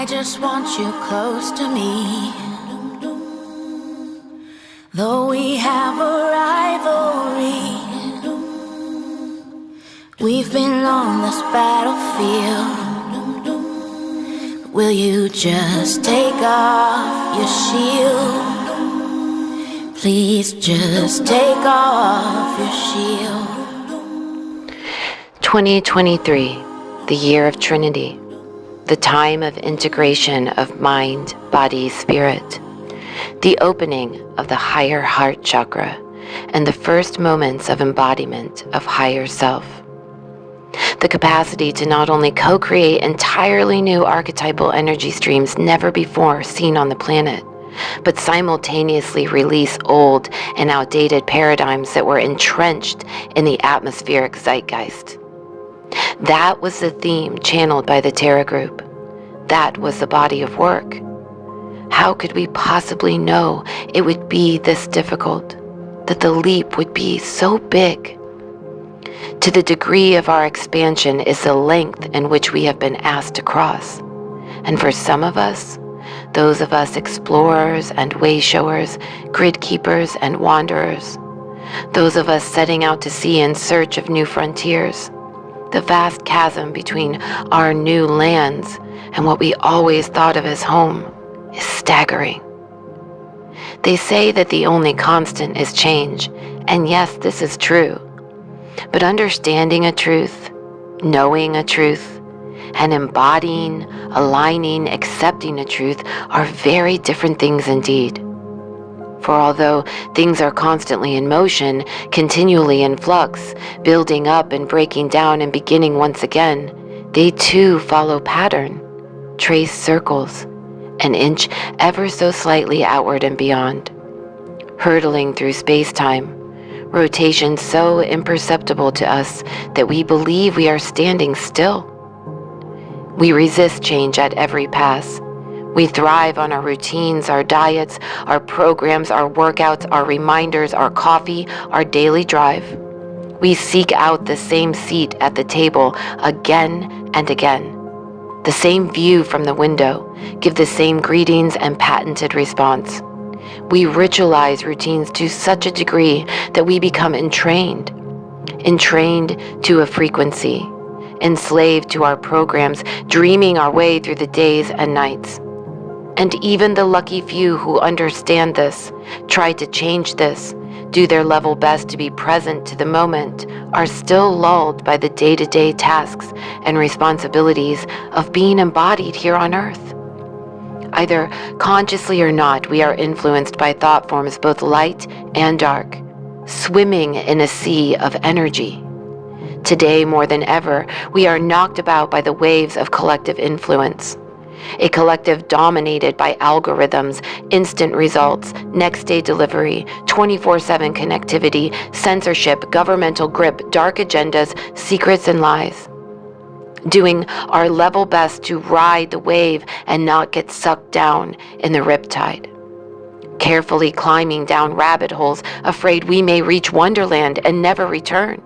I just want you close to me. Though we have a rivalry, we've been on this battlefield. Will you just take off your shield? Please just take off your shield. 2023, the year of Trinity, the time of integration of mind, body, spirit, the opening of the higher heart chakra, and the first moments of embodiment of higher self. The capacity to not only co-create entirely new archetypal energy streams never before seen on the planet, but simultaneously release old and outdated paradigms that were entrenched in the atmospheric zeitgeist. That was the theme channeled by the Terra Group. That was the body of work. How could we possibly know it would be this difficult, that the leap would be so big? To the degree of our expansion is the length in which we have been asked to cross. And for some of us, those of us explorers and way-showers, grid keepers and wanderers, those of us setting out to sea in search of new frontiers, the vast chasm between our new lands and what we always thought of as home is staggering. They say that the only constant is change, and yes, this is true. But understanding a truth, knowing a truth, and embodying, aligning, accepting a truth are very different things indeed. For although things are constantly in motion, continually in flux, building up and breaking down and beginning once again, they too follow pattern, trace circles, and inch ever so slightly outward and beyond, hurtling through space-time, rotation so imperceptible to us that we believe we are standing still. We resist change at every pass. We thrive on our routines, our diets, our programs, our workouts, our reminders, our coffee, our daily drive. We seek out the same seat at the table again and again, the same view from the window, give the same greetings and patented response. We ritualize routines to such a degree that we become entrained to a frequency, enslaved to our programs, dreaming our way through the days and nights. And even the lucky few who understand this, try to change this, do their level best to be present to the moment, are still lulled by the day-to-day tasks and responsibilities of being embodied here on Earth. Either consciously or not, we are influenced by thought forms both light and dark, swimming in a sea of energy. Today, more than ever, we are knocked about by the waves of collective influence. A collective dominated by algorithms, instant results, next-day delivery, 24/7 connectivity, censorship, governmental grip, dark agendas, secrets, and lies. Doing our level best to ride the wave and not get sucked down in the riptide. Carefully climbing down rabbit holes, afraid we may reach Wonderland and never return.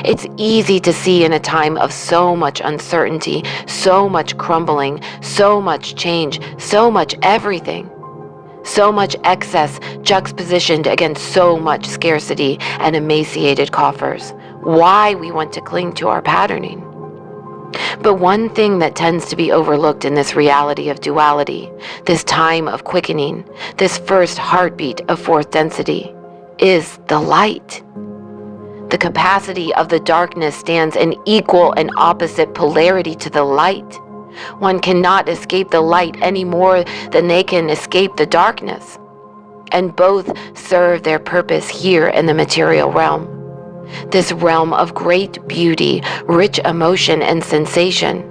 It's easy to see in a time of so much uncertainty, so much crumbling, so much change, so much everything, so much excess juxtapositioned against so much scarcity and emaciated coffers, why we want to cling to our patterning. But one thing that tends to be overlooked in this reality of duality, this time of quickening, this first heartbeat of fourth density, is the light. The capacity of the darkness stands in equal and opposite polarity to the light. One cannot escape the light any more than they can escape the darkness. And both serve their purpose here in the material realm. This realm of great beauty, rich emotion and sensation.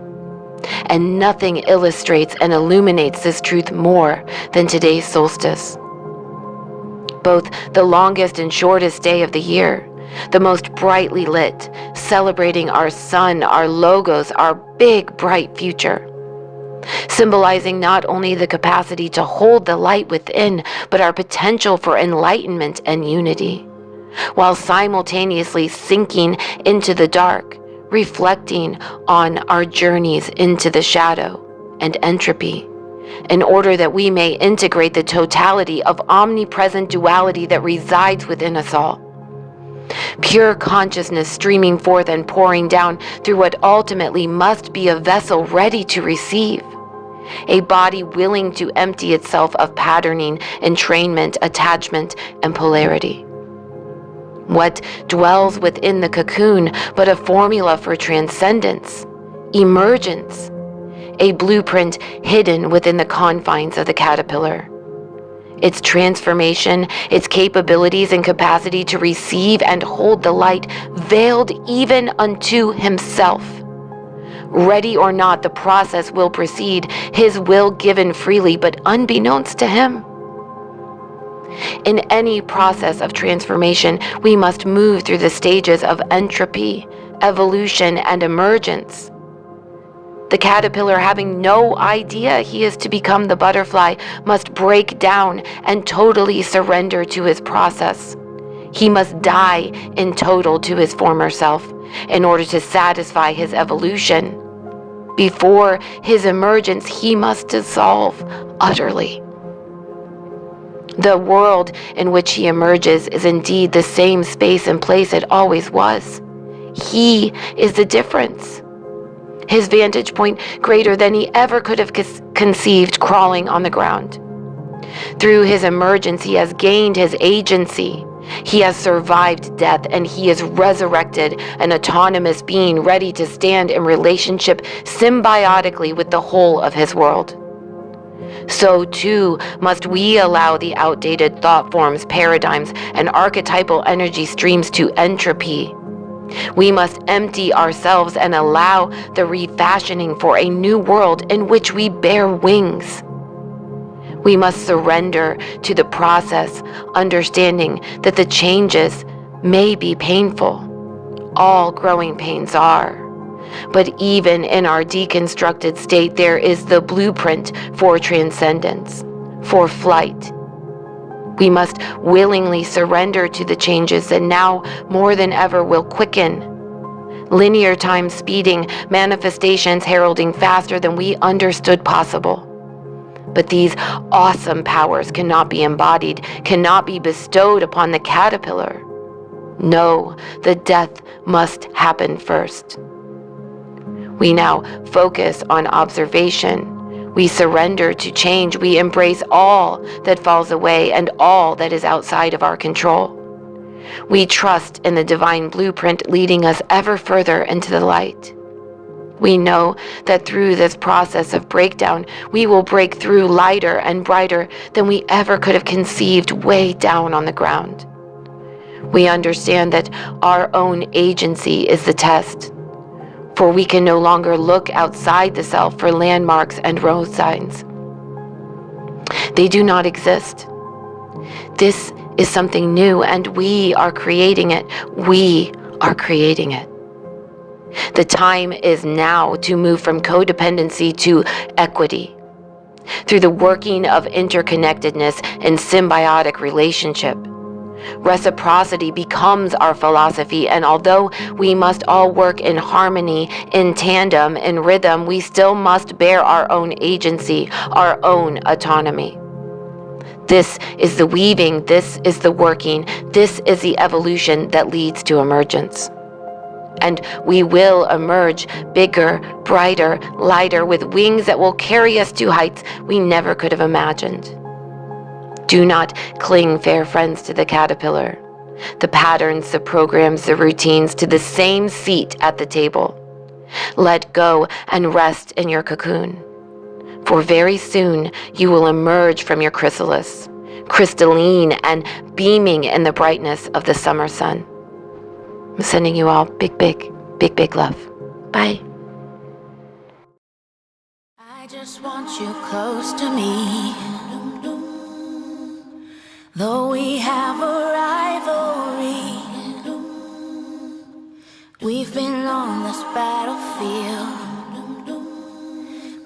And nothing illustrates and illuminates this truth more than today's solstice. Both the longest and shortest day of the year, the most brightly lit, celebrating our sun, our logos, our big, bright future. Symbolizing not only the capacity to hold the light within, but our potential for enlightenment and unity, while simultaneously sinking into the dark, reflecting on our journeys into the shadow, and entropy, in order that we may integrate the totality of omnipresent duality that resides within us all. Pure consciousness streaming forth and pouring down through what ultimately must be a vessel ready to receive, a body willing to empty itself of patterning, entrainment, attachment, and polarity. What dwells within the cocoon but a formula for transcendence, emergence, a blueprint hidden within the confines of the caterpillar. Its transformation, its capabilities and capacity to receive and hold the light veiled even unto himself. Ready or not, the process will proceed, his will given freely, but unbeknownst to him. In any process of transformation, we must move through the stages of entropy, evolution, and emergence. The caterpillar, having no idea he is to become the butterfly, must break down and totally surrender to his process. He must die in total to his former self in order to satisfy his evolution. Before his emergence, he must dissolve utterly. The world in which he emerges is indeed the same space and place it always was. He is the difference. His vantage point greater than he ever could have conceived crawling on the ground. Through his emergence, he has gained his agency. He has survived death, and he is resurrected, an autonomous being ready to stand in relationship symbiotically with the whole of his world. So too must we allow the outdated thought forms, paradigms, and archetypal energy streams to entropy. We must empty ourselves and allow the refashioning for a new world in which we bear wings. We must surrender to the process, understanding that the changes may be painful. All growing pains are. But even in our deconstructed state, there is the blueprint for transcendence, for flight. We must willingly surrender to the changes that now more than ever will quicken. Linear time speeding, manifestations heralding faster than we understood possible. But these awesome powers cannot be embodied, cannot be bestowed upon the caterpillar. No, the death must happen first. We now focus on observation. We surrender to change. We embrace all that falls away and all that is outside of our control. We trust in the divine blueprint leading us ever further into the light. We know that through this process of breakdown, we will break through lighter and brighter than we ever could have conceived way down on the ground. We understand that our own agency is the test, for we can no longer look outside the self for landmarks and road signs. They do not exist. This is something new, and we are creating it. We are creating it. The time is now to move from codependency to equity. Through the working of interconnectedness and symbiotic relationship, reciprocity becomes our philosophy, and although we must all work in harmony, in tandem, in rhythm, we still must bear our own agency, our own autonomy. This is the weaving, this is the working, this is the evolution that leads to emergence. And we will emerge bigger, brighter, lighter, with wings that will carry us to heights we never could have imagined. Do not cling, fair friends, to the caterpillar, the patterns, the programs, the routines, to the same seat at the table. Let go and rest in your cocoon, for very soon you will emerge from your chrysalis, crystalline and beaming in the brightness of the summer sun. I'm sending you all big, big, big, big love. Bye. I just want you close to me. Though we have a rivalry, we've been on this battlefield.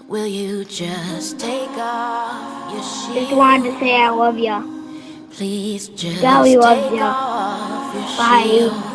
Will you just take off your shield? Just wanted to say I love ya. Please just God, we love take ya. off your Bye. shield.